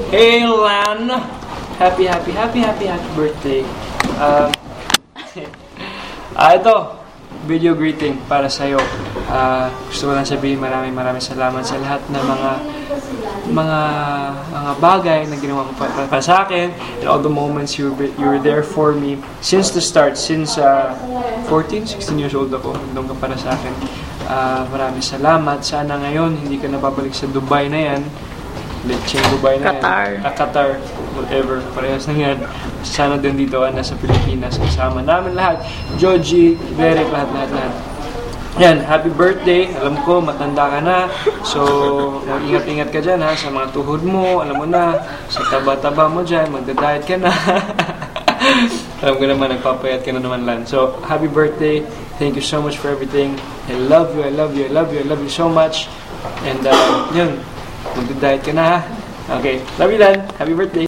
Hey, Lan! Happy birthday. Ito, video greeting para sa'yo. Gusto ko lang sabihin maraming salamat sa lahat ng mga bagay na ginawa mo para sa akin, and all the moments you were there for me since the start, since 14, 16 years old ako, nandun ka para sa akin. Maraming salamat. Sana ngayon hindi ka nababalik sa Dubai na yan. Lecheng Dubai na yan. Qatar, whatever, parehas na yan. Sana din dito nasa Pilipinas, kasama namin lahat. Joji, Derek, lahat. Yan, happy birthday. Alam ko, matanda ka na. So, mag-ingat-ingat ka dyan ha, sa mga tuhod mo. Alam mo na, sa taba-taba mo dyan, magda-diet ka na. Alam ko naman, nagpapayat ka na naman lang. So, happy birthday. Thank you so much for everything. I love you so much. And, yun, magda-diet ka na ha. Okay, love you, Lan. Happy birthday.